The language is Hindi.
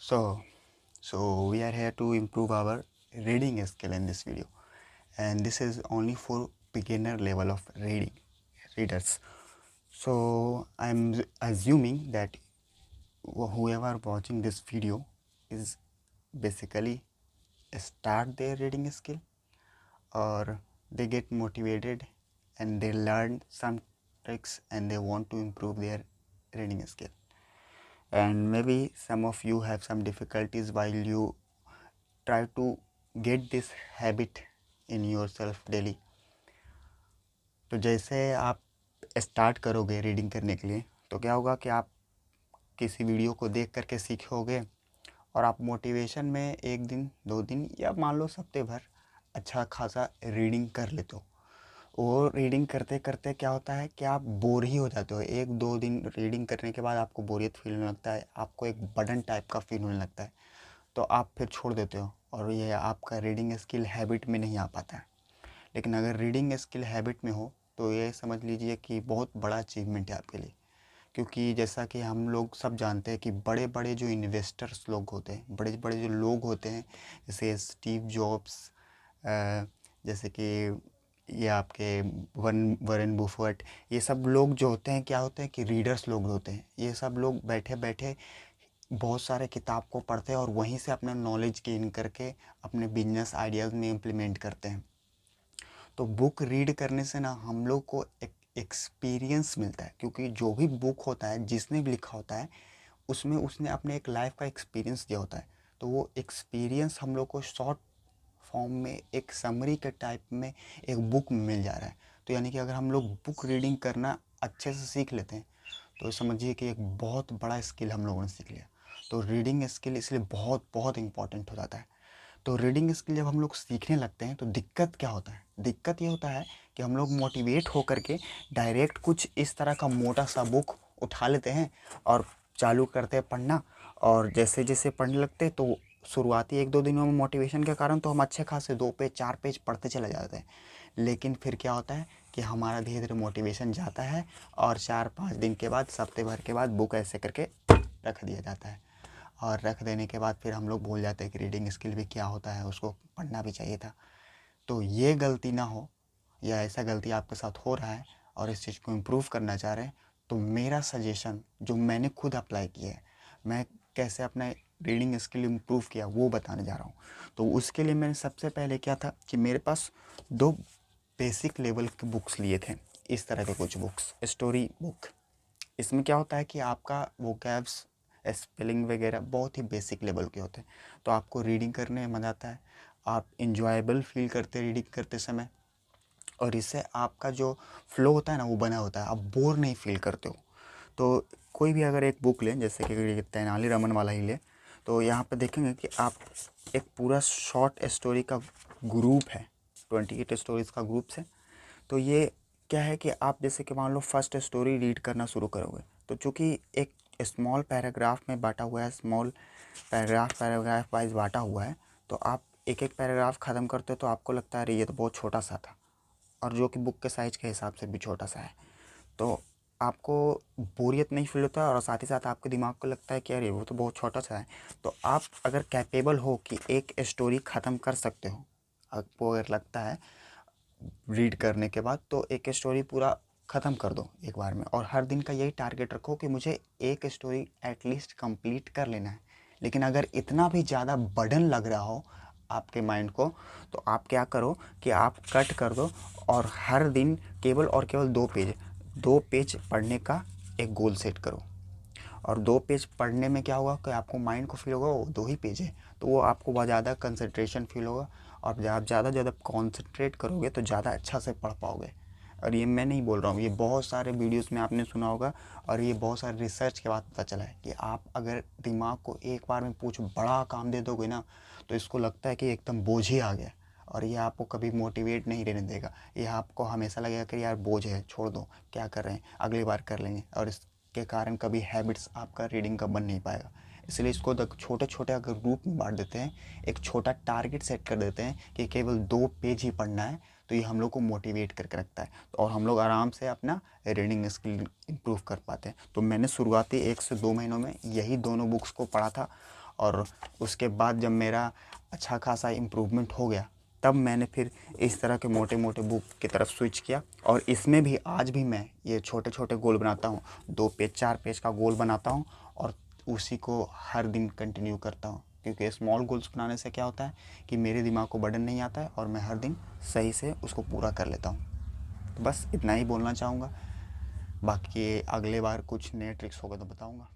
So we are here to improve our reading skill in this video, and this is only for beginner level of readers. So I'm assuming that whoever watching this video is basically start their reading skill, or they get motivated and they learn some tricks and they want to improve their reading skill. And maybe some of you have some difficulties while you try to get this habit in yourself daily. तो जैसे आप स्टार्ट करोगे रीडिंग करने के लिए, तो क्या होगा कि आप किसी वीडियो को देख करके सीखोगे और आप मोटिवेशन में एक दिन 2 दिन या मान लो हफ्ते भर अच्छा खासा रीडिंग कर लेते हो। वो रीडिंग करते करते क्या होता है कि आप बोर ही हो जाते हो। 1-2 दिन रीडिंग करने के बाद आपको बोरियत फील होने लगता है, आपको एक बर्डन टाइप का फील होने लगता है, तो आप फिर छोड़ देते हो और ये आपका रीडिंग स्किल हैबिट में नहीं आ पाता है। लेकिन अगर रीडिंग स्किल हैबिट में हो तो ये समझ लीजिए कि बहुत बड़ा अचीवमेंट है आपके लिए, क्योंकि जैसा कि हम लोग सब जानते हैं कि बड़े बड़े जो इन्वेस्टर्स लोग होते हैं, बड़े बड़े जो लोग होते हैं, जैसे स्टीव जॉब्स, जैसे कि ये आपके वॉरेन बुफेट, ये सब लोग जो होते हैं क्या होते हैं कि रीडर्स लोग होते हैं। ये सब लोग बैठे बैठे बहुत सारे किताब को पढ़ते हैं और वहीं से अपना नॉलेज गेन करके अपने बिजनेस आइडियाज़ में इम्प्लीमेंट करते हैं। तो बुक रीड करने से ना हम लोग को एक एक्सपीरियंस मिलता है, क्योंकि जो भी बुक होता है, जिसने भी लिखा होता है, उसमें उसने अपने एक लाइफ का एक्सपीरियंस दिया होता है। तो वो एक्सपीरियंस हम लोग को शॉर्ट फॉर्म में एक समरी के टाइप में एक बुक में मिल जा रहा है। तो यानी कि अगर हम लोग बुक रीडिंग करना अच्छे से सीख लेते हैं तो समझिए कि एक बहुत बड़ा स्किल हम लोगों ने सीख लिया। तो रीडिंग स्किल इसलिए बहुत बहुत इम्पॉर्टेंट हो जाता है। तो रीडिंग स्किल जब हम लोग सीखने लगते हैं तो दिक्कत क्या होता है? दिक्कत ये होता है कि हम लोग मोटिवेट होकर के डायरेक्ट कुछ इस तरह का मोटा सा बुक उठा लेते हैं और चालू करते हैं पढ़ना, और जैसे जैसे पढ़ने लगते हैं तो शुरुआती 1-2 दिनों में मोटिवेशन के कारण तो हम अच्छे खासे 2 पेज 4 पेज पढ़ते चले जाते हैं। लेकिन फिर क्या होता है कि हमारा धीरे धीरे मोटिवेशन जाता है और 4-5 दिन के बाद, हफ्ते भर के बाद बुक ऐसे करके रख दिया जाता है। और रख देने के बाद फिर हम लोग भूल जाते हैं कि रीडिंग स्किल भी क्या होता है, उसको पढ़ना भी चाहिए था। तो ये गलती ना हो, या ऐसा गलती आपके साथ हो रहा है और इस चीज़ को इम्प्रूव करना चाह रहे हैं, तो मेरा सजेशन जो मैंने खुद अप्लाई किया है, मैं कैसे अपना रीडिंग स्किल इम्प्रूव किया वो बताने जा रहा हूँ। तो उसके लिए मैंने सबसे पहले क्या था कि मेरे पास 2 बेसिक लेवल के बुक्स लिए थे। इस तरह के कुछ बुक्स, स्टोरी बुक। इसमें क्या होता है कि आपका वोकैब्स, स्पेलिंग वगैरह बहुत ही बेसिक लेवल के होते हैं, तो आपको रीडिंग करने में मज़ा आता है, आप इंजॉयबल फील करते रीडिंग करते समय, और इससे आपका जो फ्लो होता है ना वो बना होता है, आप बोर नहीं फील करते हो। तो कोई भी अगर एक बुक लें, जैसे कि तेनालीरामन वाला ही लें, तो यहाँ पे देखेंगे कि आप एक पूरा शॉर्ट स्टोरी का ग्रुप है, 28 स्टोरीज़ का ग्रुप है। तो ये क्या है कि आप जैसे कि मान लो फर्स्ट स्टोरी रीड करना शुरू करोगे, तो चूँकि एक स्मॉल पैराग्राफ में बांटा हुआ है, स्मॉल पैराग्राफ वाइज बांटा हुआ है, तो आप एक एक पैराग्राफ ख़त्म करते हो तो आपको लगता है अरे ये तो बहुत छोटा सा था, और जो कि बुक के साइज़ के हिसाब से भी छोटा सा है। तो आपको बोरियत नहीं फील होता और साथ ही साथ आपके दिमाग को लगता है कि अरे वो तो बहुत छोटा सा है। तो आप अगर कैपेबल हो कि एक स्टोरी ख़त्म कर सकते हो, आपको अगर लगता है रीड करने के बाद, तो एक स्टोरी पूरा ख़त्म कर दो एक बार में, और हर दिन का यही टारगेट रखो कि मुझे एक स्टोरी एटलीस्ट कंप्लीट कर लेना है। लेकिन अगर इतना भी ज़्यादा बर्डन लग रहा हो आपके माइंड को, तो आप क्या करो कि आप कट कर दो और हर दिन केवल और केवल 2 पेज पढ़ने का एक गोल सेट करो। और 2 पेज पढ़ने में क्या होगा कि आपको माइंड को फील होगा वो 2 ही पेज है, तो वो आपको बहुत ज़्यादा कंसंट्रेशन फील होगा, और ज़्यादा जब कॉन्सेंट्रेट करोगे तो ज़्यादा अच्छा से पढ़ पाओगे। और ये मैं नहीं बोल रहा हूँ, ये बहुत सारे वीडियोस में आपने सुना होगा, और ये बहुत सारे रिसर्च के बाद पता चला है कि आप अगर दिमाग को एक बार में कुछ बड़ा काम दे दोगे ना, तो इसको लगता है कि एकदम बोझ ही आ गया, और ये आपको कभी मोटिवेट नहीं रहने देगा। ये आपको हमेशा लगेगा कि यार बोझ है, छोड़ दो, क्या कर रहे हैं, अगली बार कर लेंगे, और इसके कारण कभी हैबिट्स आपका रीडिंग का बन नहीं पाएगा। इसलिए इसको छोटे छोटे अगर ग्रुप में बांट देते हैं, एक छोटा टारगेट सेट कर देते हैं कि केवल 2 पेज ही पढ़ना है, तो ये हम लोग को मोटिवेट करके रखता है, और हम लोग आराम से अपना रीडिंग स्किल इम्प्रूव कर पाते हैं। तो मैंने शुरुआती 1 से 2 महीनों में यही दोनों बुक्स को पढ़ा था, और उसके बाद जब मेरा अच्छा खासा इम्प्रूवमेंट हो गया तब मैंने फिर इस तरह के मोटे मोटे बुक की तरफ स्विच किया। और इसमें भी आज भी मैं ये छोटे छोटे गोल बनाता हूँ, 2 पेज 4 पेज का गोल बनाता हूँ और उसी को हर दिन कंटिन्यू करता हूँ, क्योंकि स्मॉल गोल्स बनाने से क्या होता है कि मेरे दिमाग को बर्डन नहीं आता है और मैं हर दिन सही से उसको पूरा कर लेता हूँ। तो बस इतना ही बोलना चाहूँगा, बाकी अगले बार कुछ नए ट्रिक्स होगा तो बताऊँगा।